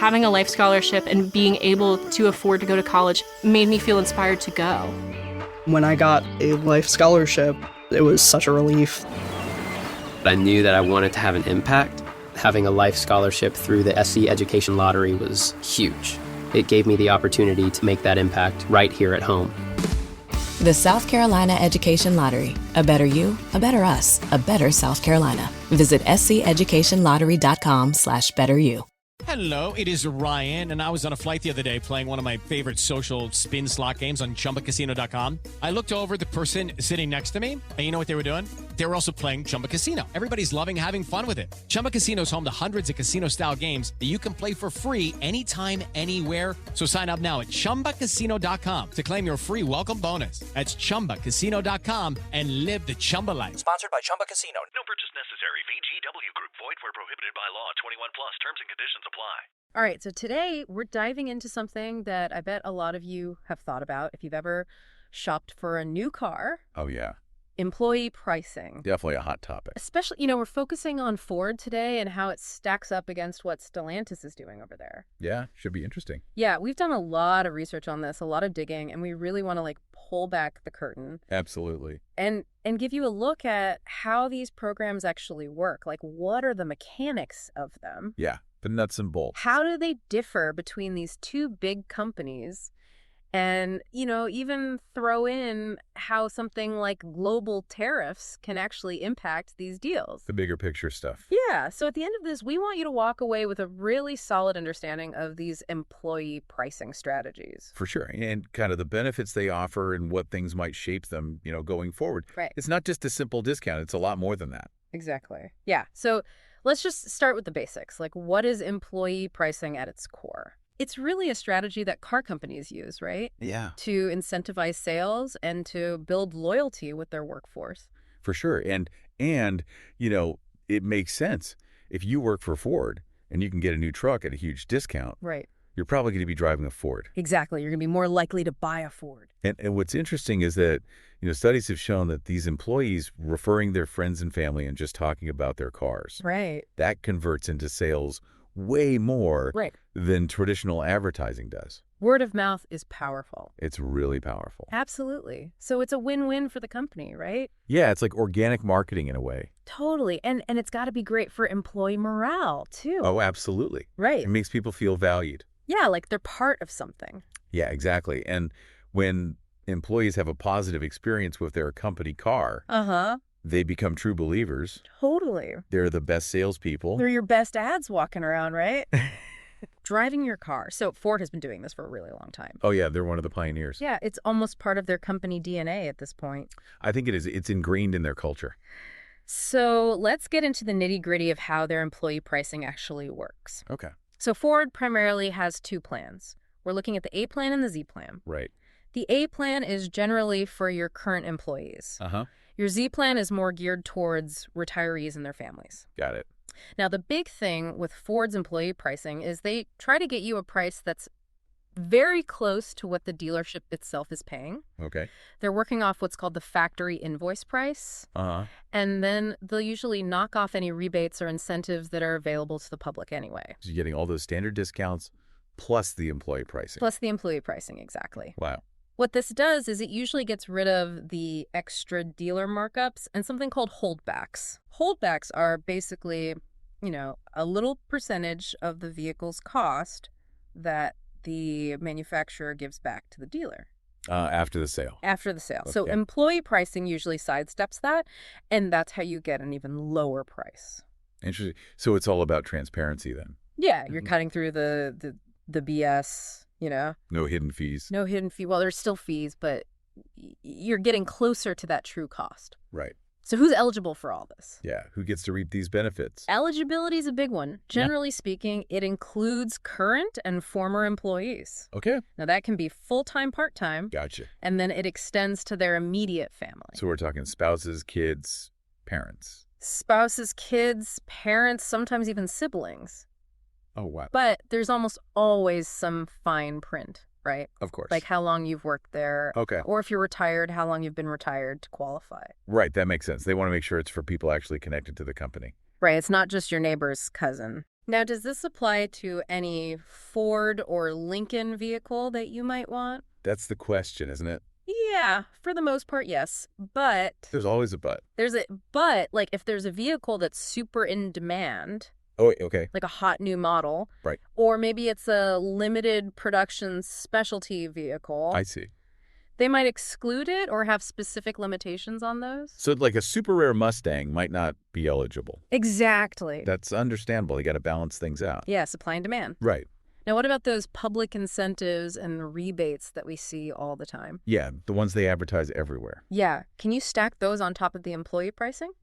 having a life scholarship and being able to afford to go to college made me feel inspired to go. When I got a life scholarship, it was such a relief. I knew that I wanted to have an impact. Having a life scholarship through the SC Education Lottery was huge. It gave me the opportunity to make that impact right here at home. The South Carolina Education Lottery. A better you, a better us, a better South Carolina. Visit sceducationlottery.com/betteryou. Hello, it is Ryan, and I was on a flight the other day playing one of my favorite social spin slot games on ChumbaCasino.com. I looked over at the person sitting next to me, and you know what they were doing? They were also playing Chumba Casino. Everybody's loving having fun with it. Chumba Casino is home to hundreds of casino-style games that you can play for free anytime, anywhere. So sign up now at ChumbaCasino.com to claim your free welcome bonus. That's ChumbaCasino.com and live the Chumba life. Sponsored by Chumba Casino. No purchase necessary. VGW Group. Void where prohibited by law. 21 plus. Terms and conditions apply. All right, so today we're diving into something that I bet a lot of you have thought about if you've ever shopped for a new car. Oh, yeah. Employee pricing. Definitely a hot topic. Especially, we're focusing on Ford today and how it stacks up against what Stellantis is doing over there. Yeah, should be interesting. Yeah, we've done a lot of research on this, a lot of digging, and we really want to pull back the curtain. Absolutely. And give you a look at how these programs actually work. What are the mechanics of them? Yeah, the nuts and bolts. How do they differ between these two big companies? And, even throw in how something like global tariffs can actually impact these deals. The bigger picture stuff. Yeah. So at the end of this, we want you to walk away with a really solid understanding of these employee pricing strategies. For sure. And kind of the benefits they offer and what things might shape them, going forward. Right. It's not just a simple discount. It's a lot more than that. Exactly. Yeah. So let's just start with the basics. What is employee pricing at its core? It's really a strategy that car companies use, right? Yeah. To incentivize sales and to build loyalty with their workforce. For sure. And it makes sense. If you work for Ford and you can get a new truck at a huge discount, right, you're probably going to be driving a Ford. Exactly. You're going to be more likely to buy a Ford. And what's interesting is that, studies have shown that these employees referring their friends and family and just talking about their cars, right, that converts into sales way more than traditional advertising does. Word of mouth is powerful. It's really powerful. Absolutely. So it's a win-win for the company, right? Yeah, it's like organic marketing in a way. Totally. And it's got to be great for employee morale, too. Oh, absolutely. Right. It makes people feel valued. Yeah, like they're part of something. Yeah, exactly. And when employees have a positive experience with their company car, they become true believers. Totally. They're the best salespeople. They're your best ads walking around, right? Driving your car. So Ford has been doing this for a really long time. Oh, yeah. They're one of the pioneers. Yeah. It's almost part of their company DNA at this point. I think it is. It's ingrained in their culture. So let's get into the nitty-gritty of how their employee pricing actually works. Okay. So Ford primarily has two plans. We're looking at the A plan and the Z plan. Right. The A plan is generally for your current employees. Your Z plan is more geared towards retirees and their families. Got it. Now, the big thing with Ford's employee pricing is they try to get you a price that's very close to what the dealership itself is paying. Okay. They're working off what's called the factory invoice price. And then they'll usually knock off any rebates or incentives that are available to the public anyway. So you're getting all those standard discounts plus the employee pricing. Plus the employee pricing, exactly. Wow. What this does is it usually gets rid of the extra dealer markups and something called holdbacks. Holdbacks are basically, a little percentage of the vehicle's cost that the manufacturer gives back to the dealer. After the sale. After the sale. Okay. So employee pricing usually sidesteps that, and that's how you get an even lower price. Interesting. So it's all about transparency then. Yeah, you're cutting through the BS. No hidden fees. No hidden fee. Well, there's still fees, but you're getting closer to that true cost. Right. So who's eligible for all this? Yeah. Who gets to reap these benefits? Eligibility is a big one. Generally speaking, it includes current and former employees. Okay. Now, that can be full-time, part-time. Gotcha. And then it extends to their immediate family. So we're talking spouses, kids, parents. Spouses, kids, parents, sometimes even siblings. Oh, wow. But there's almost always some fine print, right? Of course. Like how long you've worked there. Okay. Or if you're retired, how long you've been retired to qualify. Right. That makes sense. They want to make sure it's for people actually connected to the company. Right. It's not just your neighbor's cousin. Now, does this apply to any Ford or Lincoln vehicle that you might want? That's the question, isn't it? Yeah, for the most part, yes. But There's always a but. like if there's a vehicle that's super in demand, Oh, wait, okay. like a hot new model, Right. or maybe it's a limited production specialty vehicle, I see. they might exclude it or have specific limitations on those. So like a super rare Mustang might not be eligible. Exactly. That's understandable. You got to balance things out. Yeah, supply and demand. Right. Now, what about those public incentives and rebates that we see all the time? Yeah, the ones they advertise everywhere. Yeah. Can you stack those on top of the employee pricing?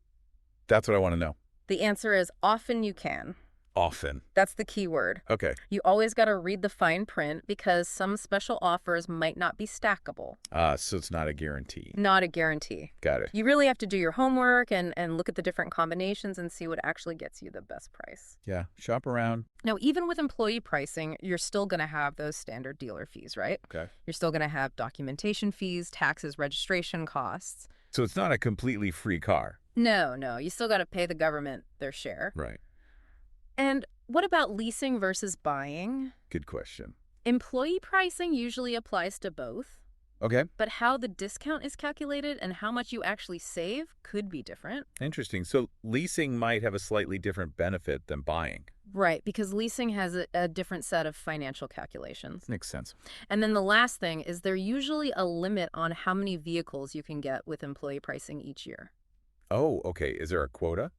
That's what I want to know. The answer is often you can. Often. That's the key word. Okay. You always got to read the fine print because some special offers might not be stackable. So it's not a guarantee. Not a guarantee. Got it. You really have to do your homework and look at the different combinations and see what actually gets you the best price. Yeah, shop around. Now, even with employee pricing, you're still going to have those standard dealer fees, right? Okay. You're still going to have documentation fees, taxes, registration costs. So it's not a completely free car. No. You still got to pay the government their share. Right. And what about leasing versus buying? Good question. Employee pricing usually applies to both, Okay. but how the discount is calculated and how much you actually save could be different. Interesting. So leasing might have a slightly different benefit than buying. Right, because leasing has a different set of financial calculations. Makes sense. And then the last thing is there's usually a limit on how many vehicles you can get with employee pricing each year. Oh, okay. Is there a quota?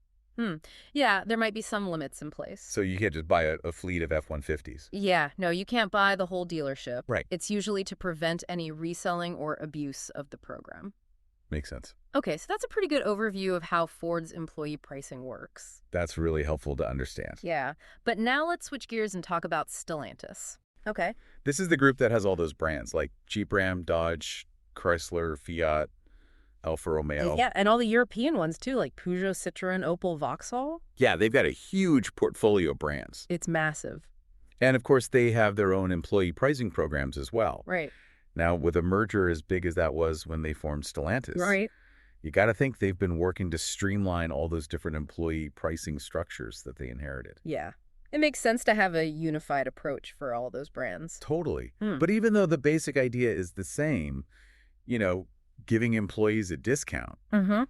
Yeah, there might be some limits in place. So you can't just buy a fleet of F-150s? Yeah, no, you can't buy the whole dealership. Right. It's usually to prevent any reselling or abuse of the program. Makes sense. Okay, so that's a pretty good overview of how Ford's employee pricing works. That's really helpful to understand. Yeah, but now let's switch gears and talk about Stellantis. Okay. This is the group that has all those brands like Jeep, Ram, Dodge, Chrysler, Fiat, Alfa Romeo. Yeah, and all the European ones too, like Peugeot, Citroën, Opel, Vauxhall. Yeah, they've got a huge portfolio of brands. It's massive. And of course, they have their own employee pricing programs as well. Right. Now, with a merger as big as that was when they formed Stellantis, Right. you got to think they've been working to streamline all those different employee pricing structures that they inherited. Yeah. It makes sense to have a unified approach for all those brands. Totally. But even though the basic idea is the same, giving employees a discount,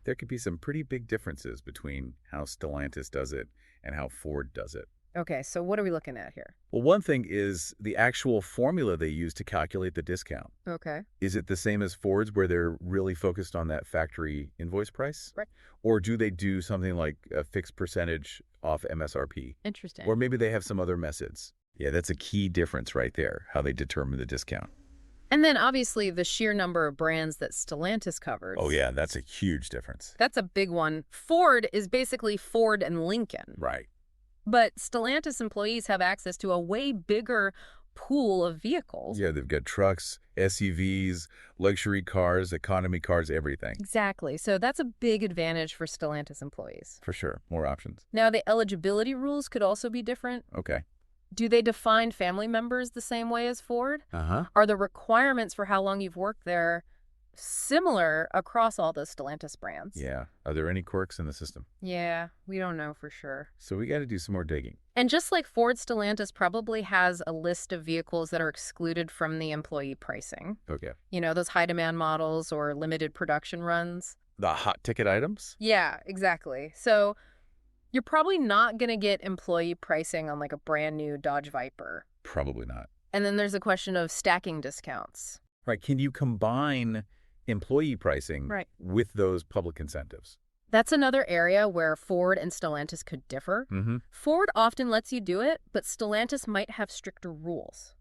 there could be some pretty big differences between how Stellantis does it and how Ford does it. Okay, so what are we looking at here? Well, one thing is the actual formula they use to calculate the discount. Okay. Is it the same as Ford's where they're really focused on that factory invoice price? Right. Or do they do something like a fixed percentage off MSRP? Interesting. Or maybe they have some other methods. Yeah, that's a key difference right there, how they determine the discount. And then obviously the sheer number of brands that Stellantis covers. Oh, yeah, that's a huge difference. That's a big one. Ford is basically Ford and Lincoln. Right. But Stellantis employees have access to a way bigger pool of vehicles. Yeah, they've got trucks, SUVs, luxury cars, economy cars, everything. Exactly. So that's a big advantage for Stellantis employees. For sure. More options. Now, the eligibility rules could also be different. Okay. Do they define family members the same way as Ford? Uh-huh. Are the requirements for how long you've worked there similar across all the Stellantis brands? Yeah. Are there any quirks in the system? Yeah, we don't know for sure. So we got to do some more digging. And just like Ford, Stellantis probably has a list of vehicles that are excluded from the employee pricing. Okay. Those high demand models or limited production runs. The hot ticket items? Yeah, exactly. So you're probably not going to get employee pricing on like a brand new Dodge Viper. Probably not. And then there's a question of stacking discounts. Right. Can you combine employee pricing with those public incentives? That's another area where Ford and Stellantis could differ. Ford often lets you do it, but Stellantis might have stricter rules.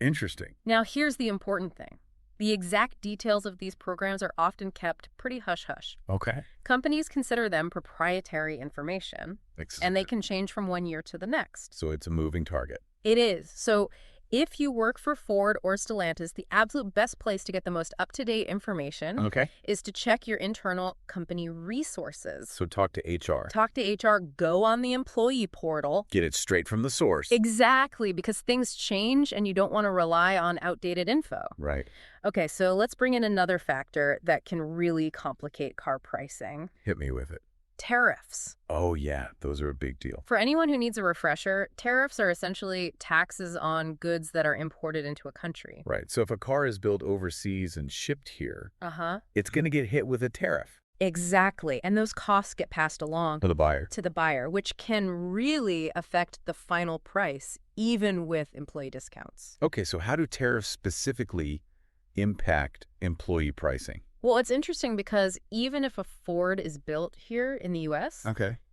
Interesting. Now, here's the important thing. The exact details of these programs are often kept pretty hush-hush. Okay. Companies consider them proprietary information, and they can change from one year to the next. So it's a moving target. It is. So if you work for Ford or Stellantis, the absolute best place to get the most up-to-date information is to check your internal company resources. So talk to HR. Talk to HR, go on the employee portal. Get it straight from the source. Exactly, because things change and you don't want to rely on outdated info. Right. Okay, so let's bring in another factor that can really complicate car pricing. Hit me with it. Tariffs. Oh, yeah. Those are a big deal. For anyone who needs a refresher, tariffs are essentially taxes on goods that are imported into a country. Right. So if a car is built overseas and shipped here, it's going to get hit with a tariff. Exactly. And those costs get passed along To the buyer. which can really affect the final price, even with employee discounts. Okay, so how do tariffs specifically impact employee pricing? Well, it's interesting because even if a Ford is built here in the U.S.,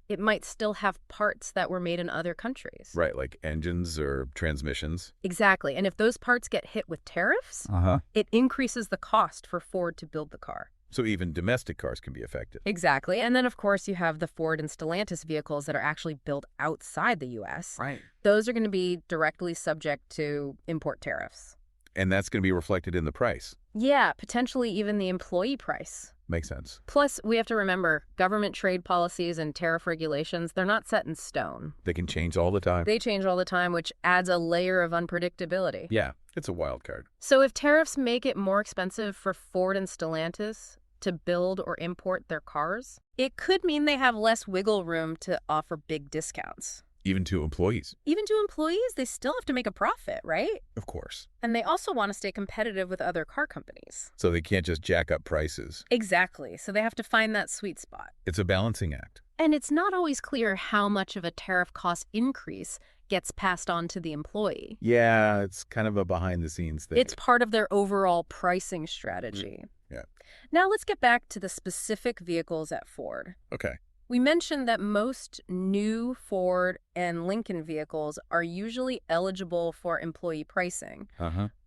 it might still have parts that were made in other countries. Right, like engines or transmissions. Exactly. And if those parts get hit with tariffs, it increases the cost for Ford to build the car. So even domestic cars can be affected. Exactly. And then, of course, you have the Ford and Stellantis vehicles that are actually built outside the U.S. Right. Those are going to be directly subject to import tariffs. And that's going to be reflected in the price. Yeah, potentially even the employee price. Makes sense. Plus, we have to remember, government trade policies and tariff regulations, they're not set in stone. They can change all the time. They change all the time, which adds a layer of unpredictability. Yeah, it's a wild card. So if tariffs make it more expensive for Ford and Stellantis to build or import their cars, it could mean they have less wiggle room to offer big discounts. Even to employees. Even to employees, they still have to make a profit, right? Of course. And they also want to stay competitive with other car companies. So they can't just jack up prices. Exactly. So they have to find that sweet spot. It's a balancing act. And it's not always clear how much of a tariff cost increase gets passed on to the employee. Yeah, it's kind of a behind-the-scenes thing. It's part of their overall pricing strategy. Yeah. Now let's get back to the specific vehicles at Ford. Okay. We mentioned that most new Ford and Lincoln vehicles are usually eligible for employee pricing.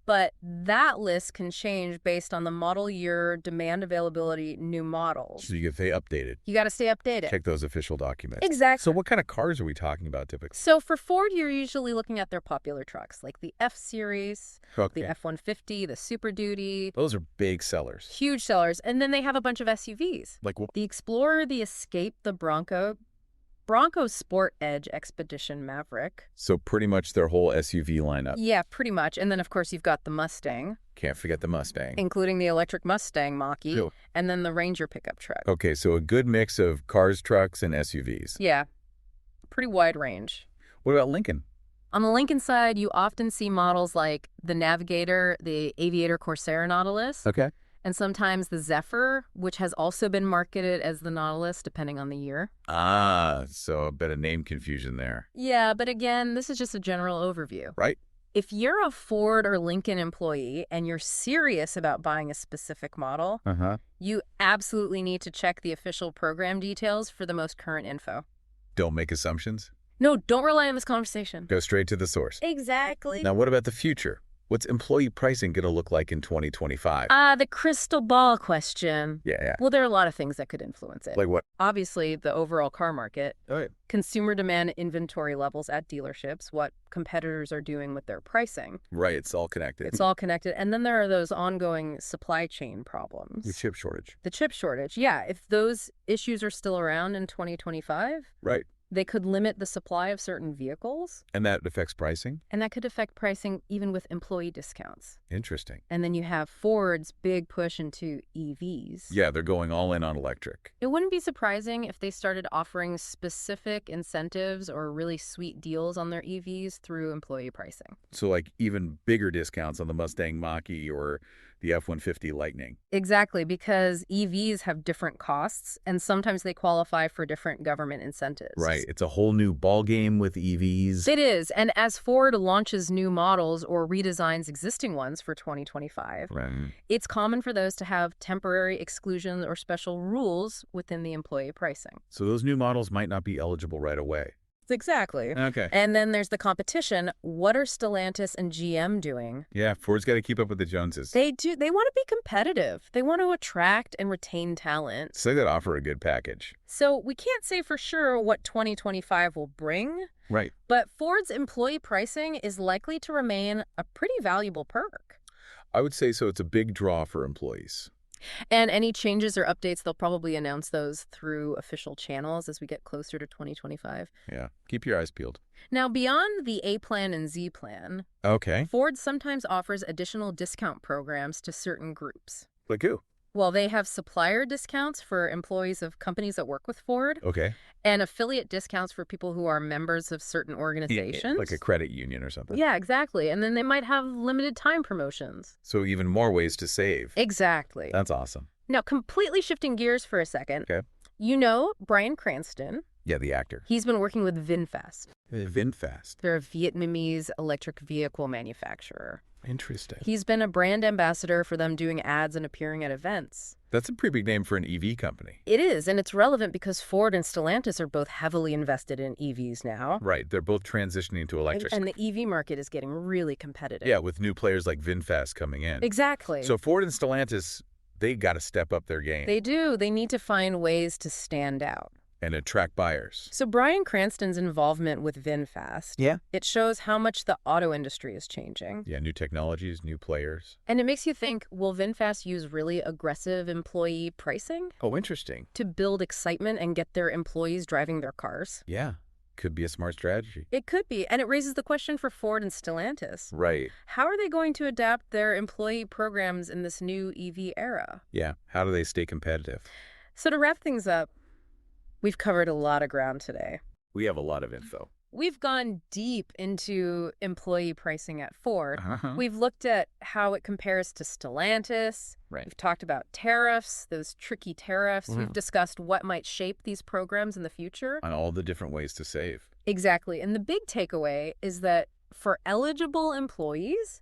But that list can change based on the model year, demand availability, new models. So you can stay updated. You got to stay updated. Check those official documents. Exactly. So what kind of cars are we talking about typically? So for Ford, you're usually looking at their popular trucks, like the F-Series, the F-150, the Super Duty. Those are big sellers. Huge sellers. And then they have a bunch of SUVs. Like what? The Explorer, the Escape, the Bronco Sport Edge Expedition Maverick. So pretty much their whole SUV lineup. Yeah, pretty much. And then, of course, you've got the Mustang. Can't forget the Mustang. Including the electric Mustang Mach-E. Ew. And then the Ranger pickup truck. Okay, so a good mix of cars, trucks, and SUVs. Yeah, pretty wide range. What about Lincoln? On the Lincoln side, you often see models like the Navigator, the Aviator Corsair Nautilus. Okay. And sometimes the Zephyr, which has also been marketed as the Nautilus, depending on the year. Ah, so a bit of name confusion there. Yeah, but again, this is just a general overview. Right. If you're a Ford or Lincoln employee and you're serious about buying a specific model, you absolutely need to check the official program details for the most current info. Don't make assumptions. No, don't rely on this conversation. Go straight to the source. Exactly. Now, what about the future? What's employee pricing going to look like in 2025? The crystal ball question. Yeah. Well, there are a lot of things that could influence it. Like what? Obviously, the overall car market, Oh, yeah. consumer demand inventory levels at dealerships, what competitors are doing with their pricing. Right, it's all connected. It's all connected. And then there are those ongoing supply chain problems. The chip shortage. The chip shortage, yeah. If those issues are still around in 2025, Right. they could limit the supply of certain vehicles. And that affects pricing? And that could affect pricing even with employee discounts. Interesting. And then you have Ford's big push into EVs. Yeah, they're going all in on electric. It wouldn't be surprising if they started offering specific incentives or really sweet deals on their EVs through employee pricing. So like even bigger discounts on the Mustang Mach-E or the F-150 Lightning. Exactly, because EVs have different costs, and sometimes they qualify for different government incentives. Right. It's a whole new ballgame with EVs. It is. And as Ford launches new models or redesigns existing ones for 2025, it's common for those to have temporary exclusions or special rules within the employee pricing. So those new models might not be eligible right away. Exactly. Okay. And then there's the competition. What are Stellantis and GM doing? Yeah, Ford's got to keep up with the Joneses. They do. They want to be competitive. They want to attract and retain talent. So they offer a good package. So we can't say for sure what 2025 will bring. Right. But Ford's employee pricing is likely to remain a pretty valuable perk. I would say so. It's a big draw for employees. And any changes or updates, they'll probably announce those through official channels as we get closer to 2025. Yeah. Keep your eyes peeled. Now, beyond the A plan and Z plan, Okay. Ford sometimes offers additional discount programs to certain groups. Like who? Well, they have supplier discounts for employees of companies that work with Ford Okay. and affiliate discounts for people who are members of certain organizations. Like a credit union or something. Yeah, exactly. And then they might have limited time promotions. So even more ways to save. Exactly. That's awesome. Now, completely shifting gears for a second. Okay. You know Bryan Cranston. Yeah, the actor. He's been working with VinFast. VinFast. They're a Vietnamese electric vehicle manufacturer. Interesting. He's been a brand ambassador for them, doing ads and appearing at events. That's a pretty big name for an EV company. It is, and it's relevant because Ford and Stellantis are both heavily invested in EVs now. Right. They're both transitioning to electric. And the EV market is getting really competitive. Yeah, with new players like VinFast coming in. Exactly. So Ford and Stellantis, they got to step up their game. They do. They need to find ways to stand out and attract buyers. So Bryan Cranston's involvement with VinFast, it shows how much the auto industry is changing. Yeah, new technologies, new players. And it makes you think, will VinFast use really aggressive employee pricing? Oh, interesting. To build excitement and get their employees driving their cars? Yeah, could be a smart strategy. It could be, and it raises the question for Ford and Stellantis. Right. How are they going to adapt their employee programs in this new EV era? Yeah, how do they stay competitive? So to wrap things up, we've covered a lot of ground today. We have a lot of info. We've gone deep into employee pricing at Ford. Uh-huh. We've looked at how it compares to Stellantis. Right. We've talked about tariffs, those tricky tariffs. We've discussed what might shape these programs in the future. On all the different ways to save. Exactly. And the big takeaway is that for eligible employees,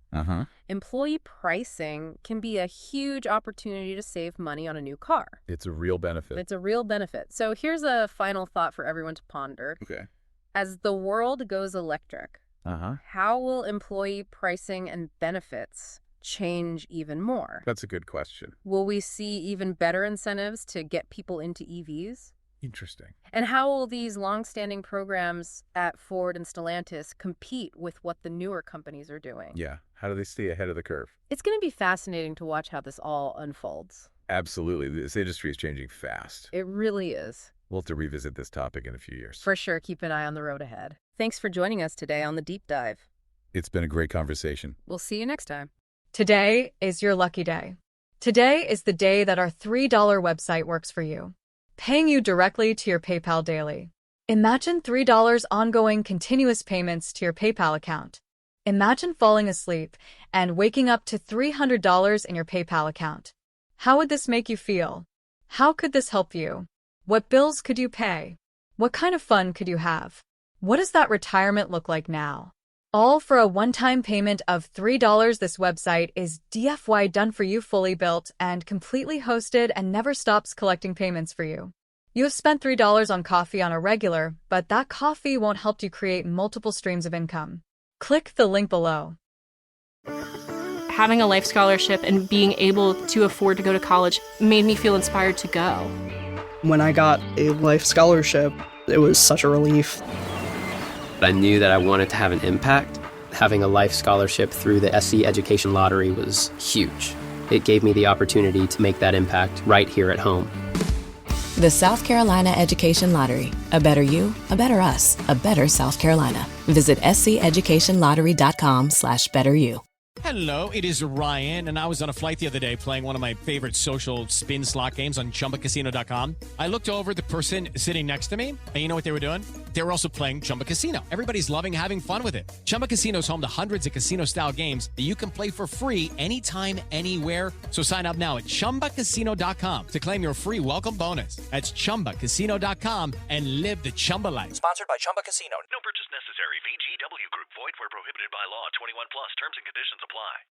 employee pricing can be a huge opportunity to save money on a new car. It's a real benefit. It's a real benefit. So here's a final thought for everyone to ponder. Okay. As the world goes electric, how will employee pricing and benefits change even more? That's a good question. Will we see even better incentives to get people into EVs? Interesting. And how will these long-standing programs at Ford and Stellantis compete with what the newer companies are doing? Yeah. How do they stay ahead of the curve? It's going to be fascinating to watch how this all unfolds. Absolutely. This industry is changing fast. It really is. We'll have to revisit this topic in a few years. For sure. Keep an eye on the road ahead. Thanks for joining us today on The Deep Dive. It's been a great conversation. We'll see you next time. Today is your lucky day. Today is the day that our $3 website works for you, paying you directly to your PayPal daily. Imagine $3 ongoing continuous payments to your PayPal account. Imagine falling asleep and waking up to $300 in your PayPal account. How would this make you feel? How could this help you? What bills could you pay? What kind of fun could you have? What does that retirement look like now? All for a one-time payment of $3. This website is DFY done for you, fully built and completely hosted, and never stops collecting payments for you. You have spent $3 on coffee on a regular, but that coffee won't help you create multiple streams of income. Click the link below. Having a life scholarship and being able to afford to go to college made me feel inspired to go. When I got a life scholarship, it was such a relief. I knew that I wanted to have an impact. Having a life scholarship through the SC Education Lottery was huge. It gave me the opportunity to make that impact right here at home. The South Carolina Education Lottery. A better you, a better us, a better South Carolina. Visit sceducationlottery.com/betteryou. Hello, it is Ryan, and I was on a flight the other day playing one of my favorite social spin slot games on ChumbaCasino.com. I looked over at the person sitting next to me, and you know what they were doing? They were also playing Chumba Casino. Everybody's loving having fun with it. Chumba Casino is home to hundreds of casino-style games that you can play for free anytime, anywhere. So sign up now at ChumbaCasino.com to claim your free welcome bonus. That's ChumbaCasino.com and live the Chumba life. Sponsored by Chumba Casino. No purchase necessary. VGW Group. Void where prohibited by law. 21 plus. Terms and conditions apply.